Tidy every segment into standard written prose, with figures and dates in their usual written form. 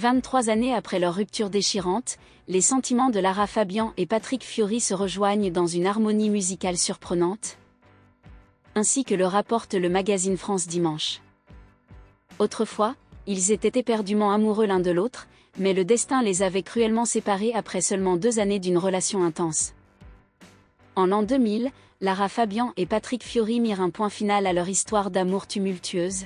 23 années après leur rupture déchirante, les sentiments de Lara Fabian et Patrick Fiori se rejoignent dans une harmonie musicale surprenante, ainsi que le rapporte le magazine France Dimanche. Autrefois, ils étaient éperdument amoureux l'un de l'autre, mais le destin les avait cruellement séparés après seulement 2 années d'une relation intense. En l'an 2000, Lara Fabian et Patrick Fiori mirent un point final à leur histoire d'amour tumultueuse,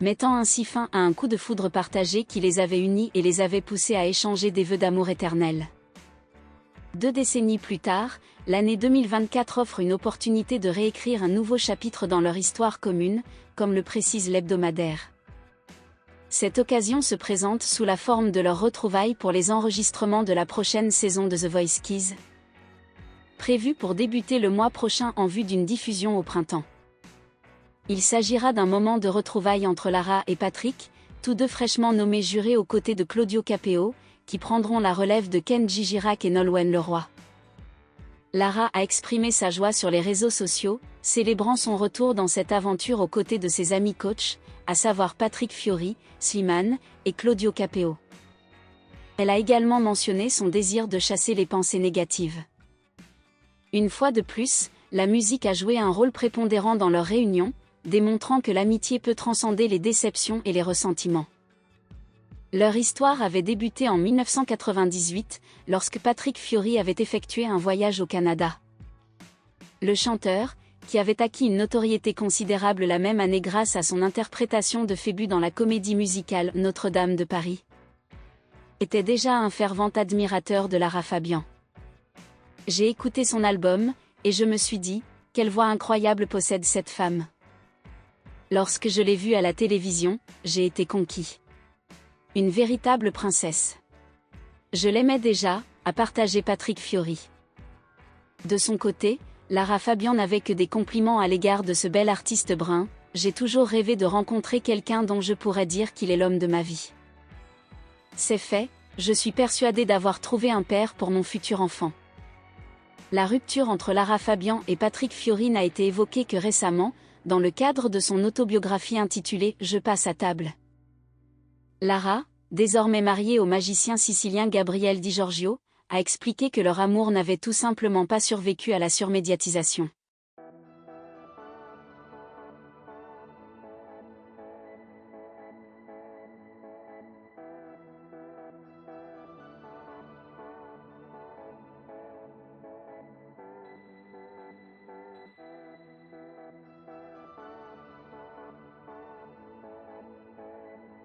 mettant ainsi fin à un coup de foudre partagé qui les avait unis et les avait poussés à échanger des vœux d'amour éternel. 2 décennies plus tard, l'année 2024 offre une opportunité de réécrire un nouveau chapitre dans leur histoire commune, comme le précise l'hebdomadaire. Cette occasion se présente sous la forme de leur retrouvailles pour les enregistrements de la prochaine saison de The Voice Kids, prévue pour débuter le mois prochain en vue d'une diffusion au printemps. Il s'agira d'un moment de retrouvailles entre Lara et Patrick, tous deux fraîchement nommés jurés aux côtés de Claudio Capeo, qui prendront la relève de Kenji Girac et Nolwenn Leroy. Lara a exprimé sa joie sur les réseaux sociaux, célébrant son retour dans cette aventure aux côtés de ses amis coachs, à savoir Patrick Fiori, Slimane et Claudio Capeo. Elle a également mentionné son désir de chasser les pensées négatives. Une fois de plus, la musique a joué un rôle prépondérant dans leur réunion, démontrant que l'amitié peut transcender les déceptions et les ressentiments. Leur histoire avait débuté en 1998, lorsque Patrick Fiori avait effectué un voyage au Canada. Le chanteur, qui avait acquis une notoriété considérable la même année grâce à son interprétation de Phébus dans la comédie musicale Notre-Dame de Paris, était déjà un fervent admirateur de Lara Fabian. J'ai écouté son album, et je me suis dit, quelle voix incroyable possède cette femme. Lorsque je l'ai vue à la télévision, j'ai été conquis. Une véritable princesse. Je l'aimais déjà, a partagé Patrick Fiori. De son côté, Lara Fabian n'avait que des compliments à l'égard de ce bel artiste brun. J'ai toujours rêvé de rencontrer quelqu'un dont je pourrais dire qu'il est l'homme de ma vie. C'est fait, je suis persuadée d'avoir trouvé un père pour mon futur enfant. La rupture entre Lara Fabian et Patrick Fiori n'a été évoquée que récemment, dans le cadre de son autobiographie intitulée « Je passe à table ». Lara, désormais mariée au magicien sicilien Gabriel Di Giorgio, a expliqué que leur amour n'avait tout simplement pas survécu à la surmédiatisation.